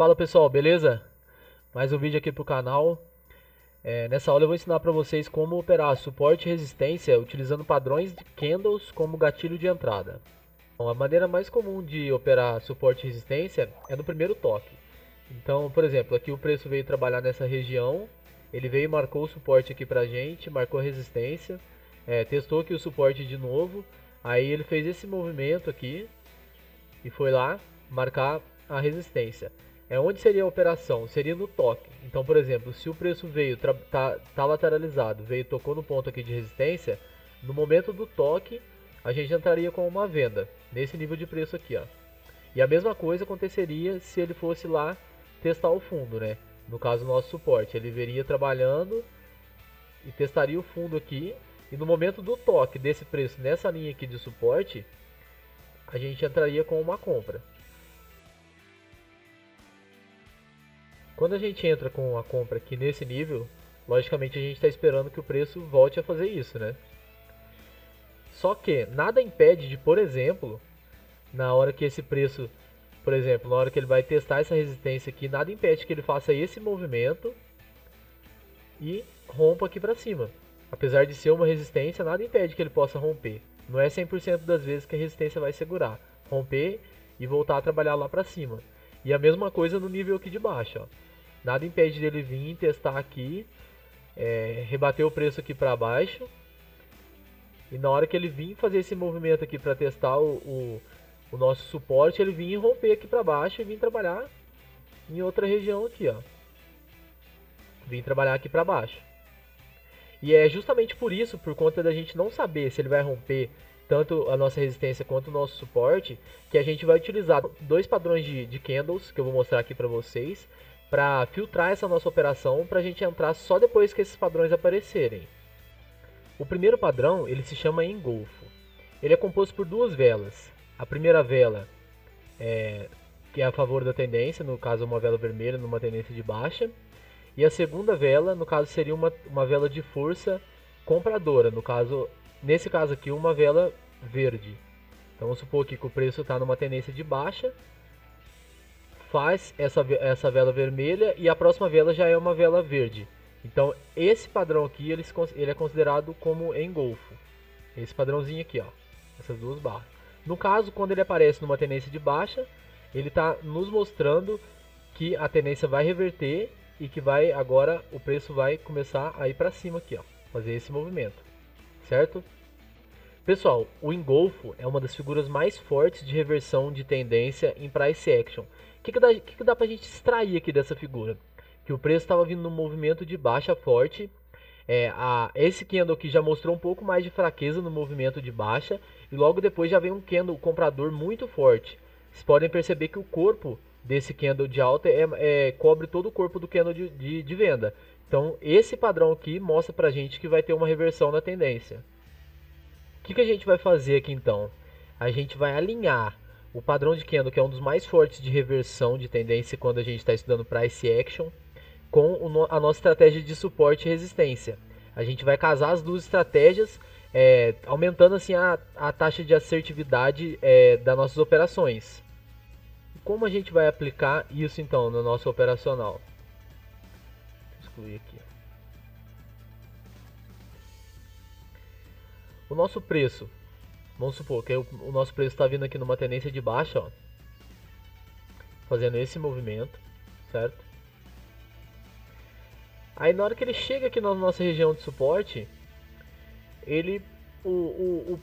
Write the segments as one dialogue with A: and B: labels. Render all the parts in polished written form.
A: Fala pessoal, beleza? Mais um vídeo aqui pro canal. Nessa aula eu vou ensinar para vocês como operar suporte e resistência utilizando padrões de candles como gatilho de entrada. Bom, a maneira mais comum de operar suporte e resistência é no primeiro toque. Então, por exemplo, aqui o preço veio trabalhar nessa região, ele veio e marcou o suporte aqui pra gente, marcou a resistência, testou aqui o suporte de novo, aí ele fez esse movimento aqui e foi lá marcar a resistência. Onde seria a operação? Seria no toque. Então, por exemplo, se o preço veio, tá lateralizado, veio tocou no ponto aqui de resistência, no momento do toque, a gente entraria com uma venda, nesse nível de preço aqui, ó. E a mesma coisa aconteceria se ele fosse lá testar o fundo, né? No caso, o nosso suporte. Ele viria trabalhando e testaria o fundo aqui. E no momento do toque desse preço nessa linha aqui de suporte, a gente entraria com uma compra. Quando a gente entra com a compra aqui nesse nível, logicamente a gente está esperando que o preço volte a fazer isso, né? Só que nada impede de, por exemplo, na hora que esse preço, por exemplo, na hora que ele vai testar essa resistência aqui, nada impede que ele faça esse movimento e rompa aqui para cima. Apesar de ser uma resistência, nada impede que ele possa romper. Não é 100% das vezes que a resistência vai segurar. Romper e voltar a trabalhar lá para cima. E a mesma coisa no nível aqui de baixo, ó. Nada impede dele vir testar aqui, rebater o preço aqui para baixo. E na hora que ele vir fazer esse movimento aqui para testar o nosso suporte, ele vir romper aqui para baixo e vir trabalhar em outra região aqui, ó. Vir trabalhar aqui para baixo. E é justamente por isso, por conta da gente não saber se ele vai romper tanto a nossa resistência quanto o nosso suporte, que a gente vai utilizar dois padrões de candles, que eu vou mostrar aqui para vocês, para filtrar essa nossa operação, para a gente entrar só depois que esses padrões aparecerem. O primeiro padrão, ele se chama engolfo. Ele é composto por duas velas. A primeira vela, que é a favor da tendência, no caso uma vela vermelha numa tendência de baixa. E a segunda vela, no caso, seria uma vela de força compradora, nesse caso aqui, uma vela verde. Então vamos supor aqui que o preço está numa tendência de baixa, faz essa vela vermelha e a próxima vela já é uma vela verde. Então esse padrão aqui ele é considerado como engolfo. Esse padrãozinho aqui, ó, essas duas barras. No caso, quando ele aparece numa tendência de baixa, ele está nos mostrando que a tendência vai reverter e que agora o preço vai começar a ir para cima aqui, ó, fazer esse movimento, certo? Pessoal, o engolfo é uma das figuras mais fortes de reversão de tendência em price action. O que dá pra gente extrair aqui dessa figura? Que o preço estava vindo num movimento de baixa forte. Esse candle aqui já mostrou um pouco mais de fraqueza no movimento de baixa. E logo depois já vem um candle comprador muito forte. Vocês podem perceber que o corpo desse candle de alta cobre todo o corpo do candle de venda. Então esse padrão aqui mostra pra gente que vai ter uma reversão na tendência. O que a gente vai fazer aqui então? A gente vai alinhar o padrão de candle, que é um dos mais fortes de reversão de tendência quando a gente está estudando price action, com a nossa estratégia de suporte e resistência. A gente vai casar as duas estratégias, aumentando assim a taxa de assertividade das nossas operações. Como a gente vai aplicar isso então no nosso operacional? Vou excluir aqui. O nosso preço, vamos supor que o nosso preço está vindo aqui numa tendência de baixa, ó, fazendo esse movimento, certo? Aí na hora que ele chega aqui na nossa região de suporte, o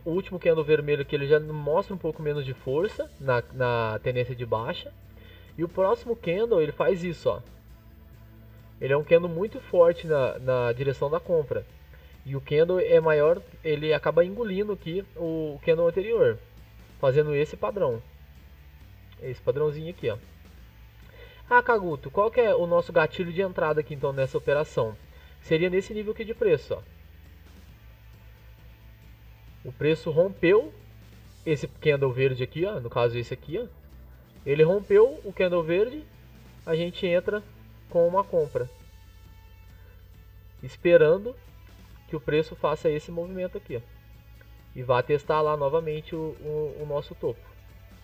A: último candle vermelho aqui, ele já mostra um pouco menos de força na tendência de baixa. E o próximo candle, ele faz isso, ó. Ele é um candle muito forte na direção da compra. E o candle é maior, ele acaba engolindo aqui o candle anterior, fazendo esse padrão. Esse padrãozinho aqui, ó. Ah, Kaguto, qual que é o nosso gatilho de entrada aqui então nessa operação? Seria nesse nível aqui de preço, ó. O preço rompeu esse candle verde aqui, ó, no caso esse aqui, ó. Ele rompeu o candle verde, a gente entra com uma compra, esperando que o preço faça esse movimento aqui, ó, e vá testar lá novamente o nosso topo,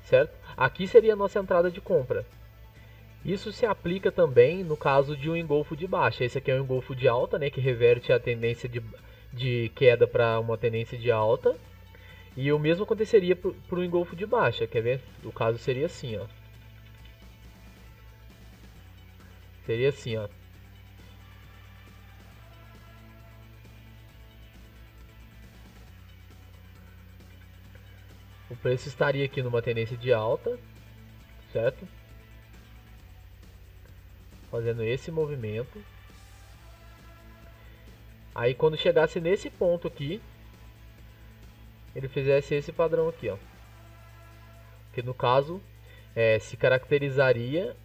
A: certo? Aqui seria a nossa entrada de compra. Isso se aplica também no caso de um engolfo de baixa. Esse aqui é um engolfo de alta, né, que reverte a tendência de queda para uma tendência de alta. E o mesmo aconteceria para o engolfo de baixa, quer ver? O caso seria assim, ó. Seria assim, ó. O preço estaria aqui numa tendência de alta, certo? Fazendo esse movimento. Aí quando chegasse nesse ponto aqui, ele fizesse esse padrão aqui, ó. Que no caso se caracterizaria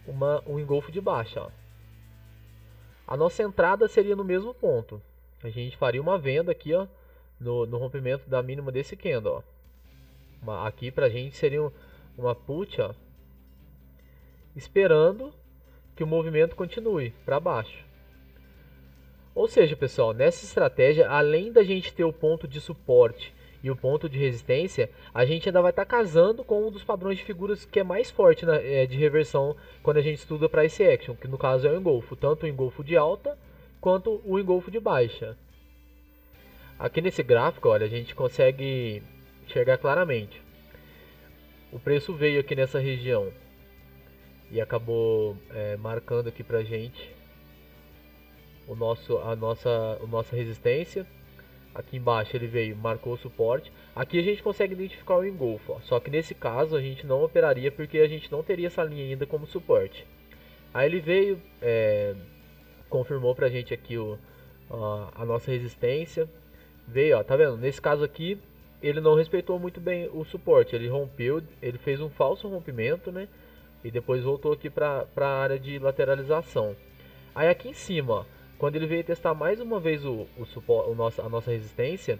A: um engolfo de baixa, ó. A nossa entrada seria no mesmo ponto. A gente faria uma venda aqui, ó, no rompimento da mínima desse candle, ó. Aqui pra gente seria uma put, ó, esperando que o movimento continue para baixo. Ou seja, pessoal, nessa estratégia, além da gente ter o ponto de suporte e o ponto de resistência, a gente ainda vai estar casando com um dos padrões de figuras que é mais forte de reversão quando a gente estuda price action, que no caso é o engolfo, tanto o engolfo de alta quanto o engolfo de baixa. Aqui nesse gráfico, olha, a gente consegue enxergar claramente. O preço veio aqui nessa região e acabou marcando aqui pra gente a nossa resistência. Aqui embaixo ele veio, marcou o suporte. Aqui a gente consegue identificar o engolfo, ó. Só que nesse caso a gente não operaria porque a gente não teria essa linha ainda como suporte. Aí ele veio, confirmou pra gente aqui a nossa resistência. Veio, ó, tá vendo? Nesse caso aqui ele não respeitou muito bem o suporte. Ele rompeu, ele fez um falso rompimento, né? E depois voltou aqui para a área de lateralização. Aí aqui em cima, ó, quando ele veio testar mais uma vez a nossa resistência,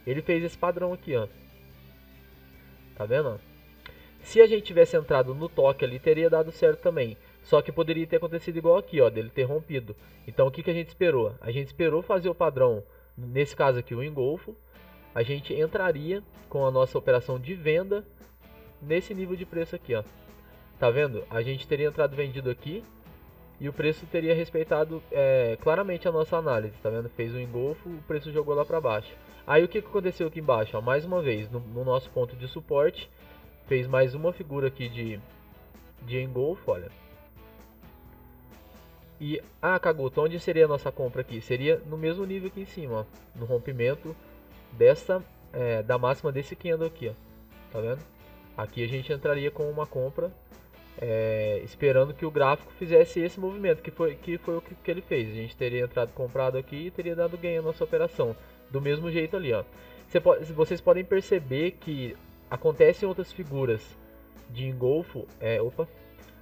A: ele fez esse padrão aqui, ó. Tá vendo? Se a gente tivesse entrado no toque ali, teria dado certo também. Só que poderia ter acontecido igual aqui, ó, dele ter rompido. Então o que a gente esperou? A gente esperou fazer o padrão, nesse caso aqui o engolfo. A gente entraria com a nossa operação de venda nesse nível de preço aqui, ó. Tá vendo? A gente teria entrado vendido aqui e o preço teria respeitado claramente a nossa análise, tá vendo? Fez um engolfo, o preço jogou lá para baixo. Aí o que aconteceu aqui embaixo? Ó, mais uma vez, no nosso ponto de suporte, fez mais uma figura aqui de engolfo, olha. E, Caguto, onde seria a nossa compra aqui? Seria no mesmo nível aqui em cima, ó, no rompimento da máxima desse candle aqui, ó. Tá vendo? Aqui a gente entraria com uma compra esperando que o gráfico fizesse esse movimento, que foi o que ele fez. A gente teria entrado comprado aqui e teria dado ganho na nossa operação. Do mesmo jeito ali, ó. Vocês podem perceber que acontecem outras figuras de engolfo.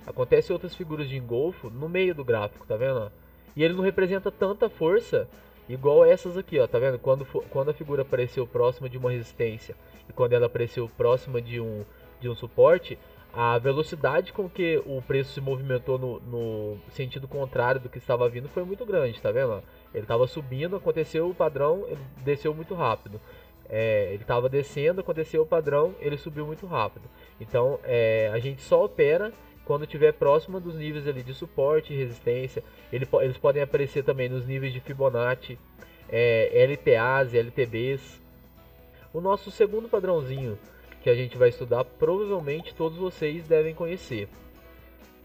A: Acontecem outras figuras de engolfo no meio do gráfico, tá vendo? Ó? E ele não representa tanta força igual essas aqui, ó. Tá vendo? Quando a figura apareceu próxima de uma resistência e quando ela apareceu próxima de um suporte, a velocidade com que o preço se movimentou no sentido contrário do que estava vindo foi muito grande, tá vendo? Ele estava subindo, aconteceu o padrão, ele desceu muito rápido. Ele estava descendo, aconteceu o padrão, ele subiu muito rápido. Então, a gente só opera quando estiver próximo dos níveis ali de suporte e resistência. Eles podem aparecer também nos níveis de Fibonacci, LTAs e LTBs. O nosso segundo padrãozinho que a gente vai estudar, provavelmente todos vocês devem conhecer,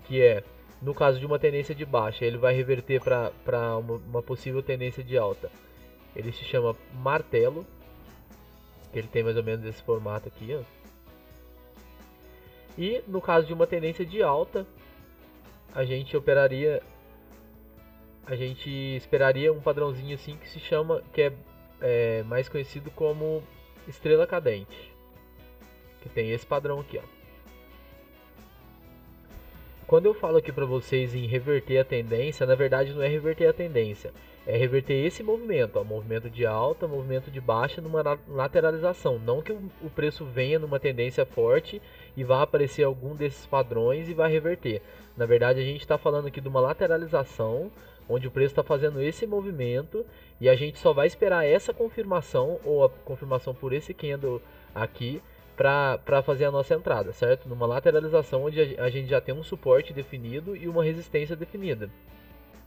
A: que é, no caso de uma tendência de baixa, ele vai reverter para uma possível tendência de alta. Ele se chama martelo, ele tem mais ou menos esse formato aqui, ó. E no caso de uma tendência de alta, a gente esperaria um padrãozinho assim que se chama, que é mais conhecido como estrela cadente, que tem esse padrão aqui, ó. Quando eu falo aqui para vocês em reverter a tendência, na verdade não é reverter a tendência, é reverter esse movimento, ó, movimento de alta, movimento de baixa numa lateralização, não que o preço venha numa tendência forte e vá aparecer algum desses padrões e vai reverter. Na verdade a gente está falando aqui de uma lateralização, onde o preço está fazendo esse movimento e a gente só vai esperar essa confirmação ou a confirmação por esse candle aqui para fazer a nossa entrada, certo? Numa lateralização onde a gente já tem um suporte definido e uma resistência definida.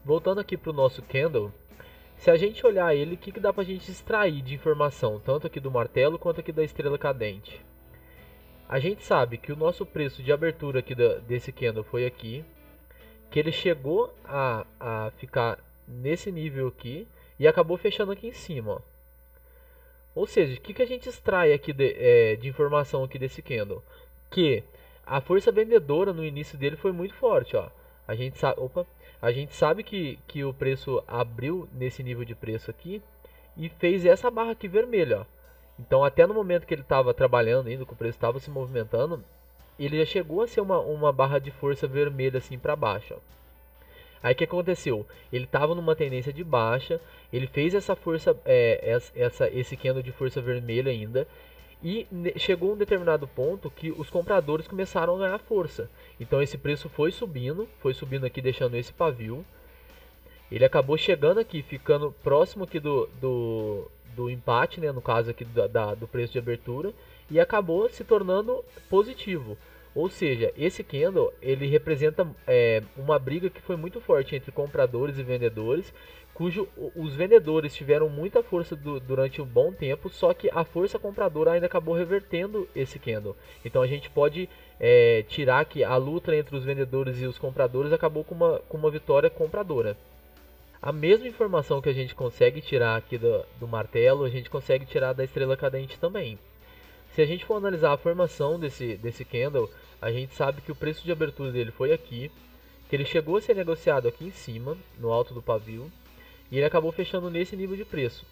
A: Voltando aqui para o nosso candle, se a gente olhar ele, o que dá para a gente extrair de informação, tanto aqui do martelo quanto aqui da estrela cadente? A gente sabe que o nosso preço de abertura aqui desse candle foi aqui, que ele chegou a ficar nesse nível aqui e acabou fechando aqui em cima, ó. Ou seja, o que a gente extrai aqui de informação aqui desse candle? Que a força vendedora no início dele foi muito forte, ó. A gente sabe que o preço abriu nesse nível de preço aqui e fez essa barra aqui vermelha, ó. Então até no momento que ele estava trabalhando ainda, que o preço estava se movimentando, ele já chegou a ser uma barra de força vermelha assim para baixo, ó. Aí o que aconteceu? Ele estava numa tendência de baixa, ele fez essa força, esse candle de força vermelha ainda, e chegou um determinado ponto que os compradores começaram a ganhar força. Então esse preço foi subindo aqui deixando esse pavio. Ele acabou chegando aqui, ficando próximo aqui do empate, né, no caso aqui do preço de abertura, e acabou se tornando positivo. Ou seja, esse candle ele representa uma briga que foi muito forte entre compradores e vendedores, cujo os vendedores tiveram muita força durante um bom tempo, só que a força compradora ainda acabou revertendo esse candle. Então a gente pode tirar que a luta entre os vendedores e os compradores acabou com uma vitória compradora. A mesma informação que a gente consegue tirar aqui do martelo, a gente consegue tirar da estrela cadente também. Se a gente for analisar a formação desse candle, a gente sabe que o preço de abertura dele foi aqui, que ele chegou a ser negociado aqui em cima, no alto do pavio, e ele acabou fechando nesse nível de preço.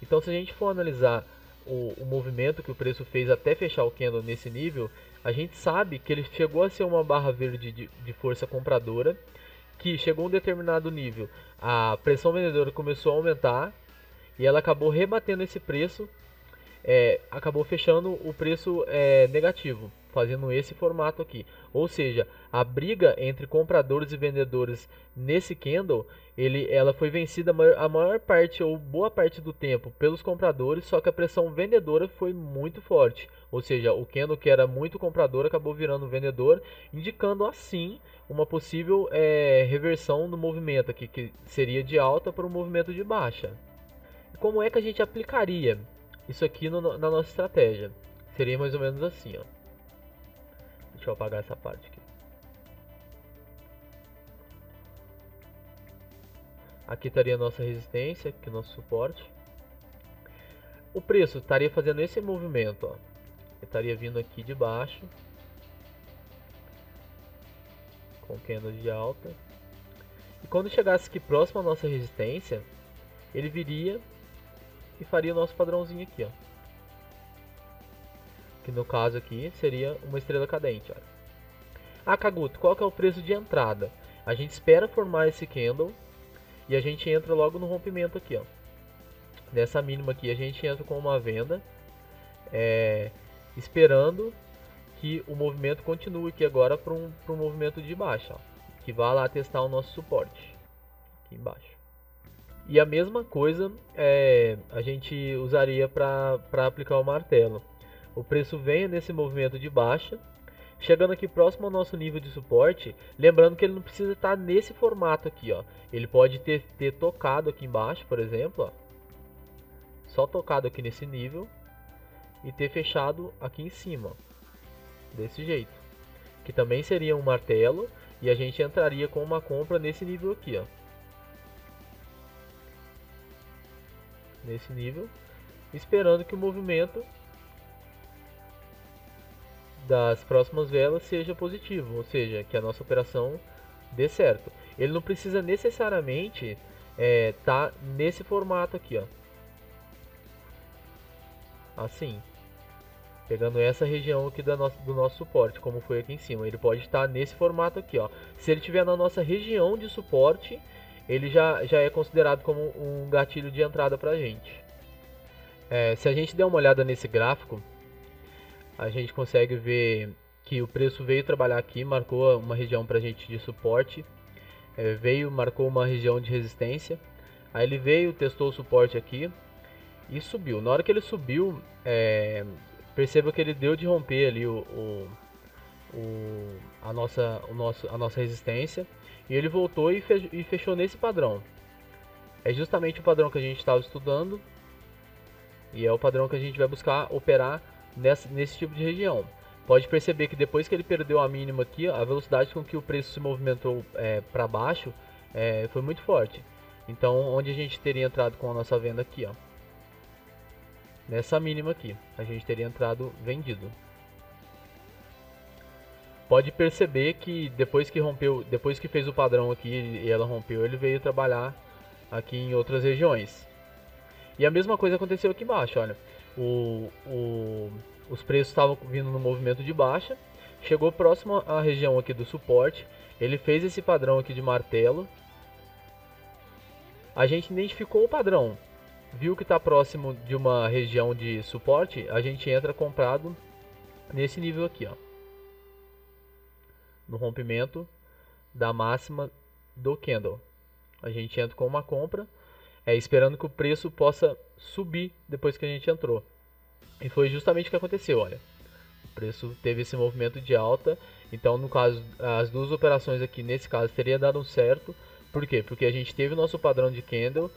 A: Então se a gente for analisar o movimento que o preço fez até fechar o candle nesse nível, a gente sabe que ele chegou a ser uma barra verde de força compradora, que chegou a um determinado nível, a pressão vendedora começou a aumentar, e ela acabou rebatendo esse preço, acabou fechando o preço negativo, fazendo esse formato aqui. Ou seja, a briga entre compradores e vendedores nesse candle, ela foi vencida a maior parte ou boa parte do tempo pelos compradores, só que a pressão vendedora foi muito forte. Ou seja, o candle que era muito comprador acabou virando vendedor, indicando assim uma possível reversão no movimento aqui, que seria de alta para um movimento de baixa. Como é que a gente aplicaria isso aqui na nossa estratégia? Seria mais ou menos assim, ó. Deixa eu apagar essa parte aqui. Aqui estaria a nossa resistência, aqui o nosso suporte. O preço estaria fazendo esse movimento, ó. Ele estaria vindo aqui de baixo, com candles de alta. E quando chegasse aqui próximo à nossa resistência, ele viria e faria o nosso padrãozinho aqui, ó. Que no caso aqui seria uma estrela cadente, ó. Ah, Kaguto, qual que é o preço de entrada? A gente espera formar esse candle e a gente entra logo no rompimento aqui, ó. Nessa mínima aqui a gente entra com uma venda, esperando que o movimento continue aqui agora para um movimento de baixa, ó, que vá lá testar o nosso suporte aqui embaixo. E a mesma coisa a gente usaria para aplicar o martelo. O preço vem nesse movimento de baixa, chegando aqui próximo ao nosso nível de suporte, lembrando que ele não precisa estar nesse formato aqui, ó. Ele pode ter tocado aqui embaixo, por exemplo, ó, só tocado aqui nesse nível e ter fechado aqui em cima, ó, desse jeito, que também seria um martelo, e a gente entraria com uma compra nesse nível aqui, ó. Nesse nível, esperando que o movimento das próximas velas seja positivo, ou seja, que a nossa operação dê certo. Ele não precisa necessariamente tá nesse formato aqui, ó, assim, pegando essa região aqui do nosso suporte, como foi aqui em cima. Ele pode estar nesse formato aqui, ó. Se ele estiver na nossa região de suporte, ele já é considerado como um gatilho de entrada para a gente. Se a gente der uma olhada nesse gráfico, a gente consegue ver que o preço veio trabalhar aqui, marcou uma região para a gente de suporte, marcou uma região de resistência, aí ele veio, testou o suporte aqui e subiu. Na hora que ele subiu, Perceba que ele deu de romper ali a nossa resistência, e ele voltou e fechou nesse padrão. É justamente o padrão que a gente estava estudando, e é o padrão que a gente vai buscar operar nesse tipo de região. Pode perceber que depois que ele perdeu a mínima aqui, a velocidade com que o preço se movimentou para baixo foi muito forte. Então, onde a gente teria entrado com a nossa venda aqui, ó, nessa mínima aqui, a gente teria entrado vendido. Pode perceber que depois que fez o padrão aqui e ela rompeu, ele veio trabalhar aqui em outras regiões. E a mesma coisa aconteceu aqui embaixo, olha. Os preços estavam vindo no movimento de baixa, chegou próximo à região aqui do suporte, ele fez esse padrão aqui de martelo. A gente identificou o padrão, viu que está próximo de uma região de suporte, a gente entra comprado nesse nível aqui, ó, no rompimento da máxima do candle. A gente entra com uma compra, esperando que o preço possa subir depois que a gente entrou. E foi justamente o que aconteceu, olha. O preço teve esse movimento de alta, então no caso, as duas operações aqui, nesse caso, teria dado um certo. Por quê? Porque a gente teve o nosso padrão de candle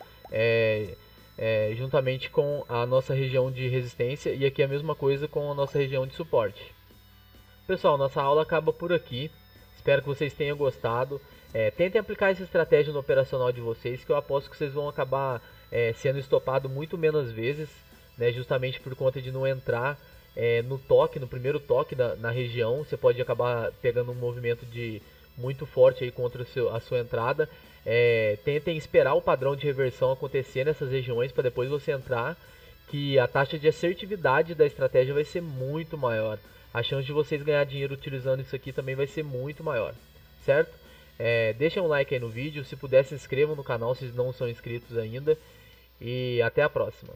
A: juntamente com a nossa região de resistência, e aqui a mesma coisa com a nossa região de suporte. Pessoal, nossa aula acaba por aqui. Espero que vocês tenham gostado. Tentem aplicar essa estratégia no operacional de vocês, que eu aposto que vocês vão acabar sendo estopado muito menos vezes, né, justamente por conta de não entrar no primeiro toque na região. Você pode acabar pegando um movimento muito forte aí contra a sua entrada. Tentem esperar o padrão de reversão acontecer nessas regiões para depois você entrar, que a taxa de assertividade da estratégia vai ser muito maior. A chance de vocês ganhar dinheiro utilizando isso aqui também vai ser muito maior, certo? Deixem um like aí no vídeo, se puder se inscrevam no canal se não são inscritos ainda, e até a próxima.